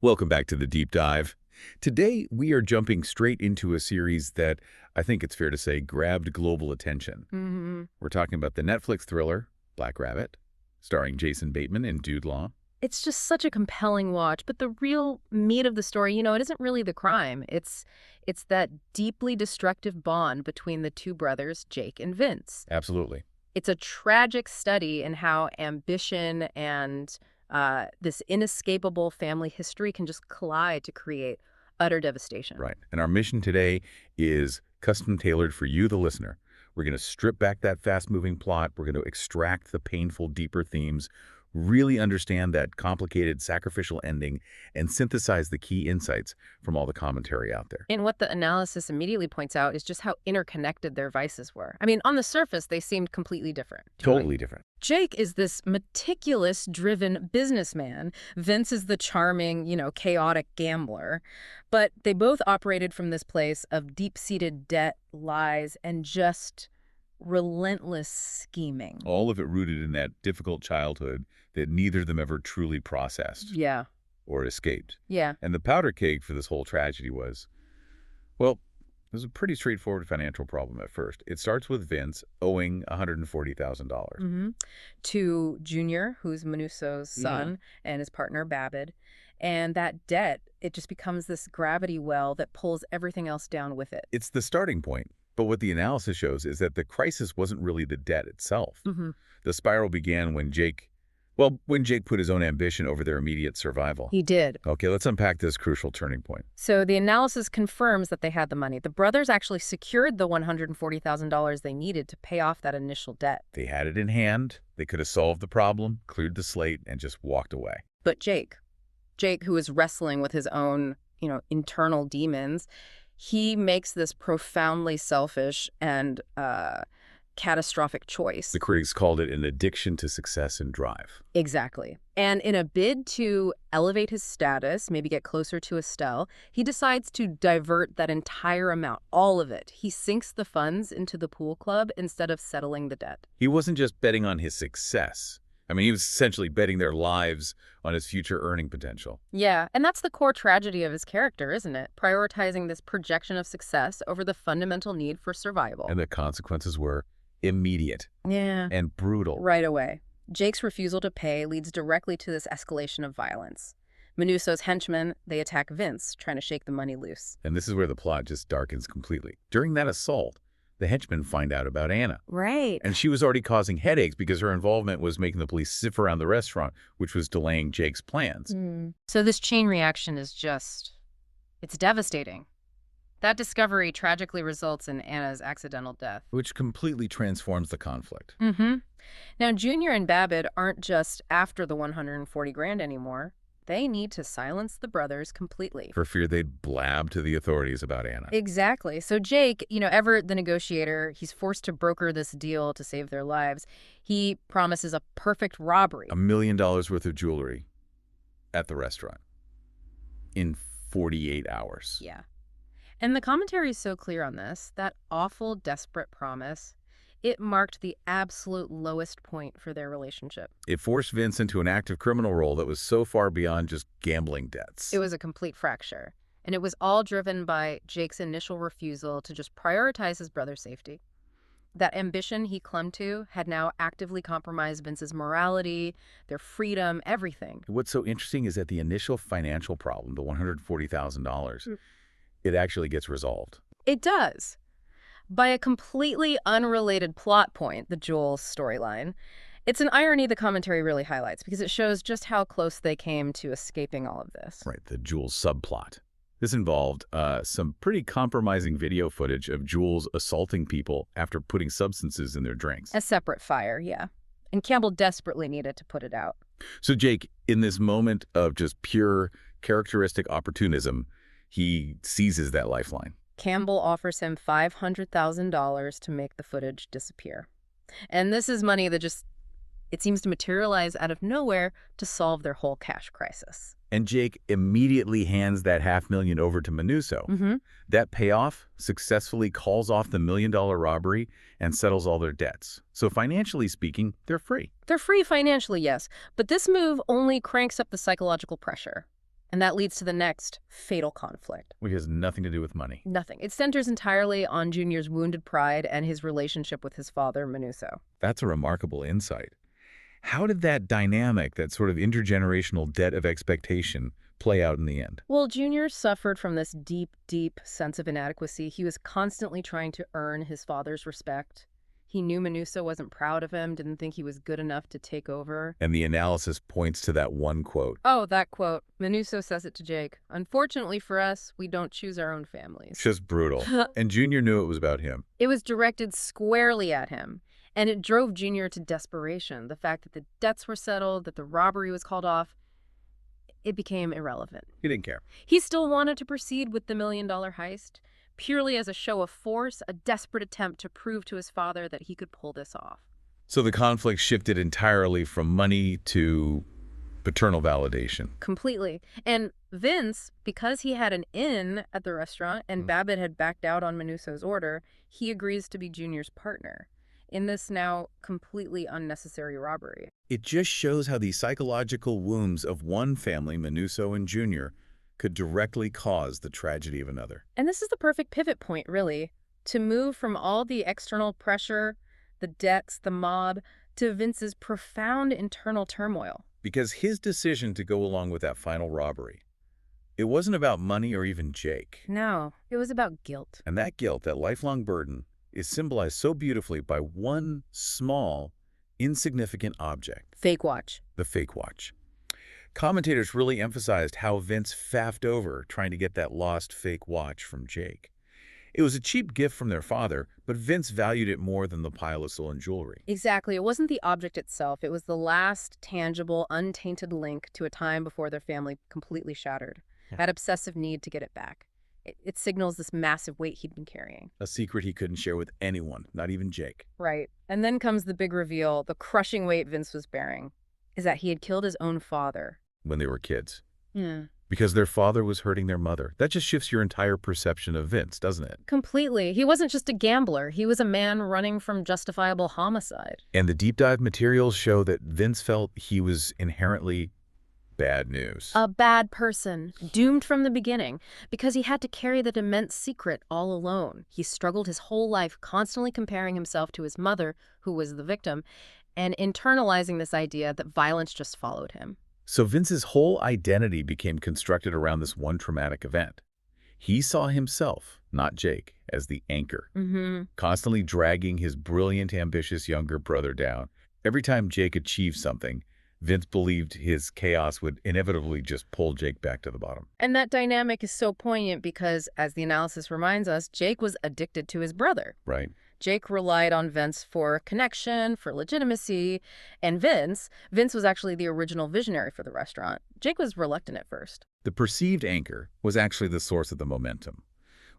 Welcome back to the Deep Dive. Today, we are jumping straight into a series that I think it's fair to say grabbed global attention. We're talking about the Netflix thriller, Black Rabbit, starring Jason Bateman and Jude Law. It's just such a compelling watch, but the real meat of the story, it isn't really the crime. It's that deeply destructive bond between the two brothers, Jake and Vince. Absolutely. It's a tragic study in how ambition and this inescapable family history can just collide to create utter devastation. Right. And our mission today is custom tailored for you, the listener. We're going to strip back that fast-moving plot. We're going to extract the painful, deeper themes, really understand that complicated sacrificial ending, and synthesize the key insights from all the commentary out there. And what the analysis immediately points out is just how interconnected their vices were. I mean, on the surface, they seemed completely different. Totally different. Jake is this meticulous, driven businessman. Vince is the charming, chaotic gambler. But they both operated from this place of deep-seated debt, lies, and just relentless scheming. All of it rooted in that difficult childhood that neither of them ever truly processed. Yeah. Or escaped. Yeah. And the powder keg for this whole tragedy was, well, it was a pretty straightforward financial problem at first. It starts with Vince owing $140,000. To Junior, who's Manusso's son, and his partner, Babbitt. And that debt, it just becomes this gravity well that pulls everything else down with it. It's the starting point. But what the analysis shows is that the crisis wasn't really the debt itself. The spiral began when Jake put his own ambition over their immediate survival. He did. Okay, let's unpack this crucial turning point. So the analysis confirms that they had the money. The brothers actually secured the $140,000 they needed to pay off that initial debt. They had it in hand. They could have solved the problem, cleared the slate, and just walked away. But Jake, who is wrestling with his own, internal demons, he makes this profoundly selfish and catastrophic choice. The critics called it an addiction to success and drive. Exactly. And in a bid to elevate his status, maybe get closer to Estelle, he decides to divert that entire amount, all of it. He sinks the funds into the pool club instead of settling the debt. He wasn't just betting on his success. He was essentially betting their lives on his future earning potential. Yeah, and that's the core tragedy of his character, isn't it? Prioritizing this projection of success over the fundamental need for survival. And the consequences were immediate. Yeah. And brutal. Right away. Jake's refusal to pay leads directly to this escalation of violence. Manusso's henchmen, they attack Vince, trying to shake the money loose. And this is where the plot just darkens completely. During that assault, the henchmen find out about Anna. Right. And she was already causing headaches because her involvement was making the police sift around the restaurant, which was delaying Jake's plans. So this chain reaction is it's devastating. That discovery tragically results in Anna's accidental death. Which completely transforms the conflict. Now, Junior and Babbitt aren't just after the $140,000 anymore. They need to silence the brothers completely. For fear they'd blab to the authorities about Anna. Exactly. So Jake, ever the negotiator, he's forced to broker this deal to save their lives. He promises a perfect robbery. $1 million worth of jewelry at the restaurant in 48 hours. Yeah. And the commentary is so clear on this, that awful, desperate promise. It marked the absolute lowest point for their relationship. It forced Vince into an active criminal role that was so far beyond just gambling debts. It was a complete fracture. And it was all driven by Jake's initial refusal to just prioritize his brother's safety. That ambition he clung to had now actively compromised Vince's morality, their freedom, everything. What's so interesting is that the initial financial problem, the $140,000, it actually gets resolved. It does. By a completely unrelated plot point, the Jules storyline. It's an irony the commentary really highlights because it shows just how close they came to escaping all of this. Right, the Jules subplot. This involved some pretty compromising video footage of Jules assaulting people after putting substances in their drinks. A separate fire, yeah. And Campbell desperately needed to put it out. So Jake, in this moment of just pure characteristic opportunism, he seizes that lifeline. Campbell offers him $500,000 to make the footage disappear. And this is money that it seems to materialize out of nowhere to solve their whole cash crisis. And Jake immediately hands that $500,000 over to Manusso. That payoff successfully calls off the $1 million robbery and settles all their debts. So financially speaking, they're free. They're free financially, yes. But this move only cranks up the psychological pressure. And that leads to the next fatal conflict. Which has nothing to do with money. Nothing. It centers entirely on Junior's wounded pride and his relationship with his father, Manuso. That's a remarkable insight. How did that dynamic, that sort of intergenerational debt of expectation, play out in the end? Well, Junior suffered from this deep, deep sense of inadequacy. He was constantly trying to earn his father's respect. He knew Manuso wasn't proud of him, didn't think he was good enough to take over. And the analysis points to that one quote. Oh, that quote. Manuso says it to Jake. Unfortunately for us, we don't choose our own families. Just brutal. And Junior knew it was about him. It was directed squarely at him. And it drove Junior to desperation. The fact that the debts were settled, that the robbery was called off, it became irrelevant. He didn't care. He still wanted to proceed with the $1 million heist, purely as a show of force, a desperate attempt to prove to his father that he could pull this off. So the conflict shifted entirely from money to paternal validation. Completely. And Vince, because he had an in at the restaurant and Babbitt had backed out on Manuso's order, he agrees to be Junior's partner in this now completely unnecessary robbery. It just shows how the psychological wounds of one family, Manuso and Junior, could directly cause the tragedy of another. And this is the perfect pivot point, really, to move from all the external pressure, the debts, the mob, to Vince's profound internal turmoil. Because his decision to go along with that final robbery, it wasn't about money or even Jake. No, it was about guilt. And that guilt, that lifelong burden, is symbolized so beautifully by one small, insignificant object. Fake watch. The fake watch. Commentators really emphasized how Vince faffed over trying to get that lost fake watch from Jake. It was a cheap gift from their father, but Vince valued it more than the pile of stolen jewelry. Exactly. It wasn't the object itself. It was the last tangible, untainted link to a time before their family completely shattered. That obsessive need to get it back. It signals this massive weight he'd been carrying. A secret he couldn't share with anyone, not even Jake. Right. And then comes the big reveal, the crushing weight Vince was bearing, is that he had killed his own father. When they were kids. Yeah. Because their father was hurting their mother. That just shifts your entire perception of Vince, doesn't it? Completely. He wasn't just a gambler. He was a man running from justifiable homicide. And the deep dive materials show that Vince felt he was inherently bad news. A bad person, doomed from the beginning, because he had to carry that immense secret all alone. He struggled his whole life, constantly comparing himself to his mother, who was the victim, and internalizing this idea that violence just followed him. So Vince's whole identity became constructed around this one traumatic event. He saw himself, not Jake, as the anchor, constantly dragging his brilliant, ambitious younger brother down. Every time Jake achieved something, Vince believed his chaos would inevitably just pull Jake back to the bottom. And that dynamic is so poignant because, as the analysis reminds us, Jake was addicted to his brother. Right. Jake relied on Vince for connection, for legitimacy, and Vince was actually the original visionary for the restaurant. Jake was reluctant at first. The perceived anchor was actually the source of the momentum,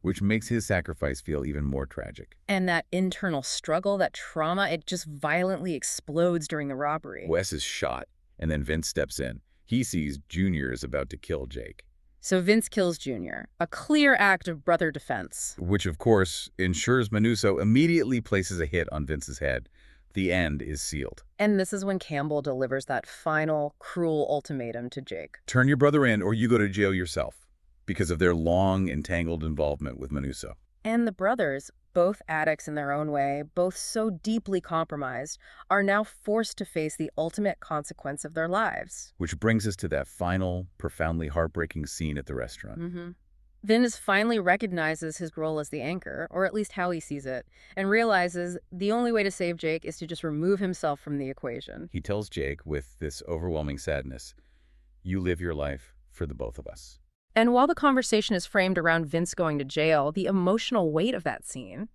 which makes his sacrifice feel even more tragic. And that internal struggle, that trauma, it just violently explodes during the robbery. Wes is shot, and then Vince steps in. He sees Junior is about to kill Jake. So Vince kills Junior, a clear act of brother defense. Which, of course, ensures Manuso immediately places a hit on Vince's head. The end is sealed. And this is when Campbell delivers that final, cruel ultimatum to Jake. Turn your brother in or you go to jail yourself, because of their long, entangled involvement with Manuso. And the brothers, both addicts in their own way, both so deeply compromised, are now forced to face the ultimate consequence of their lives. Which brings us to that final, profoundly heartbreaking scene at the restaurant. Vince finally recognizes his role as the anchor, or at least how he sees it, and realizes the only way to save Jake is to just remove himself from the equation. He tells Jake with this overwhelming sadness, "You live your life for the both of us." And while the conversation is framed around Vince going to jail, the emotional weight of that scene,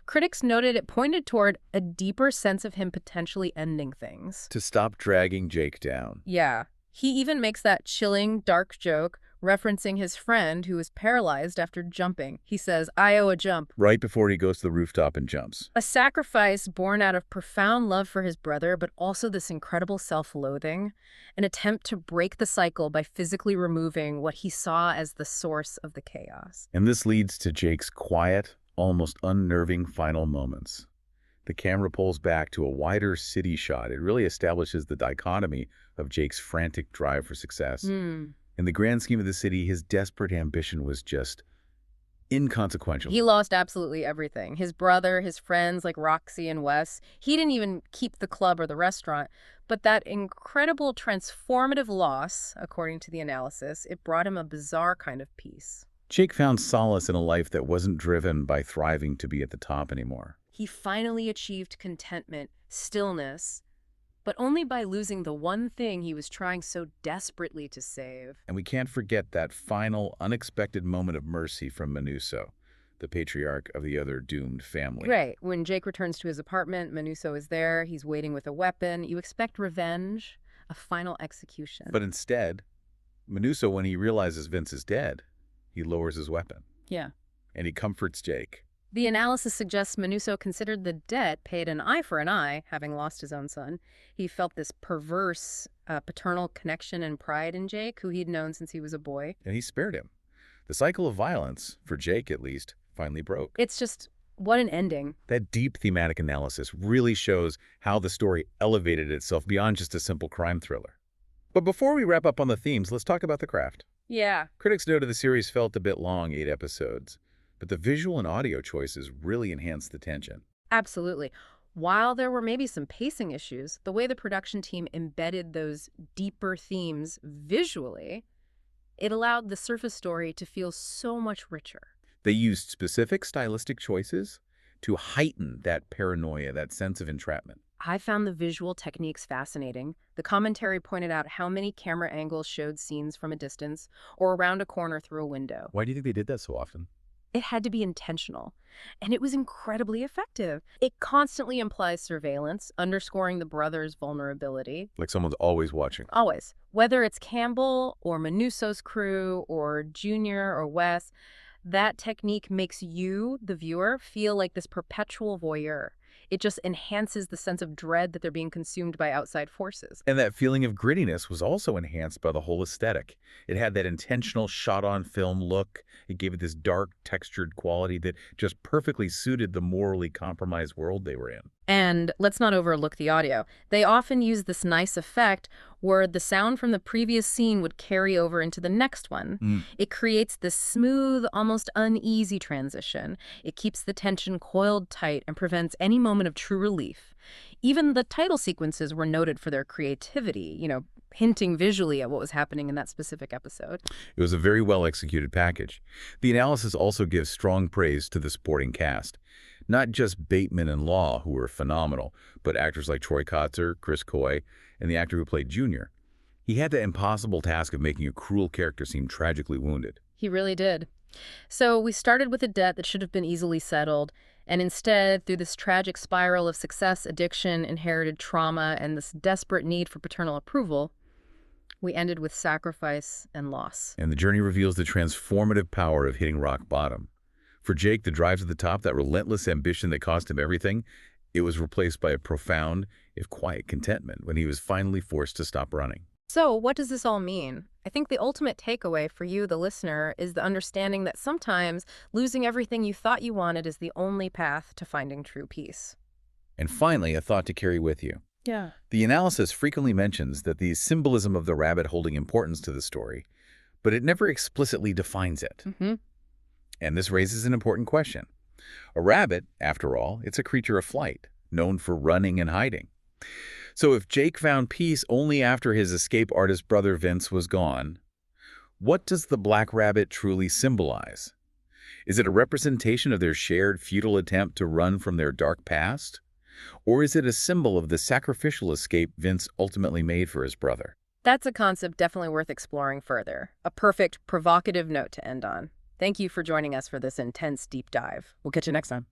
critics noted it pointed toward a deeper sense of him potentially ending things. To stop dragging Jake down. Yeah. He even makes that chilling, dark joke referencing his friend who was paralyzed after jumping. He says, "I owe a jump." Right before he goes to the rooftop and jumps. A sacrifice born out of profound love for his brother, but also this incredible self-loathing, an attempt to break the cycle by physically removing what he saw as the source of the chaos. And this leads to Jake's quiet, almost unnerving final moments. The camera pulls back to a wider city shot. It really establishes the dichotomy of Jake's frantic drive for success In the grand scheme of the city, his desperate ambition was just inconsequential. He lost absolutely everything. His brother, his friends like Roxy and Wes. He didn't even keep the club or the restaurant. But that incredible transformative loss, according to the analysis, it brought him a bizarre kind of peace. Jake found solace in a life that wasn't driven by thriving to be at the top anymore. He finally achieved contentment, stillness, but only by losing the one thing he was trying so desperately to save. And we can't forget that final, unexpected moment of mercy from Manuso, the patriarch of the other doomed family. Right. When Jake returns to his apartment, Manuso is there. He's waiting with a weapon. You expect revenge, a final execution. But instead, Manuso, when he realizes Vince is dead, he lowers his weapon. Yeah. And he comforts Jake. The analysis suggests Manuso considered the debt paid an eye for an eye, having lost his own son. He felt this perverse paternal connection and pride in Jake, who he'd known since he was a boy. And he spared him. The cycle of violence, for Jake at least, finally broke. It's just, what an ending. That deep thematic analysis really shows how the story elevated itself beyond just a simple crime thriller. But before we wrap up on the themes, let's talk about the craft. Yeah. Critics noted the series felt a bit long, 8 episodes, but the visual and audio choices really enhanced the tension. Absolutely. While there were maybe some pacing issues, the way the production team embedded those deeper themes visually, it allowed the surface story to feel so much richer. They used specific stylistic choices to heighten that paranoia, that sense of entrapment. I found the visual techniques fascinating. The commentary pointed out how many camera angles showed scenes from a distance or around a corner through a window. Why do you think they did that so often? It had to be intentional, and it was incredibly effective. It constantly implies surveillance, underscoring the brother's vulnerability. Like someone's always watching. Always. Whether it's Campbell or Manuso's crew or Junior or Wes, that technique makes you, the viewer, feel like this perpetual voyeur. It just enhances the sense of dread that they're being consumed by outside forces. And that feeling of grittiness was also enhanced by the whole aesthetic. It had that intentional shot-on-film look. It gave it this dark, textured quality that just perfectly suited the morally compromised world they were in. And let's not overlook the audio. They often use this nice effect where the sound from the previous scene would carry over into the next one. It creates this smooth, almost uneasy transition. It keeps the tension coiled tight and prevents any moment of true relief. Even the title sequences were noted for their creativity, hinting visually at what was happening in that specific episode. It was a very well-executed package. The analysis also gives strong praise to the supporting cast. Not just Bateman and Law, who were phenomenal, but actors like Troy Kotzer, Chris Coy, and the actor who played Junior. He had the impossible task of making a cruel character seem tragically wounded. He really did. So we started with a debt that should have been easily settled, and instead, through this tragic spiral of success, addiction, inherited trauma, and this desperate need for paternal approval, we ended with sacrifice and loss. And the journey reveals the transformative power of hitting rock bottom. For Jake, the drive to the top, that relentless ambition that cost him everything, it was replaced by a profound, if quiet, contentment when he was finally forced to stop running. So what does this all mean? I think the ultimate takeaway for you, the listener, is the understanding that sometimes losing everything you thought you wanted is the only path to finding true peace. And finally, a thought to carry with you. Yeah. The analysis frequently mentions that the symbolism of the rabbit holding importance to the story, but it never explicitly defines it. And this raises an important question. A rabbit, after all, it's a creature of flight, known for running and hiding. So if Jake found peace only after his escape artist brother Vince was gone, what does the black rabbit truly symbolize? Is it a representation of their shared futile attempt to run from their dark past? Or is it a symbol of the sacrificial escape Vince ultimately made for his brother? That's a concept definitely worth exploring further. A perfect, provocative note to end on. Thank you for joining us for this intense deep dive. We'll catch you next time.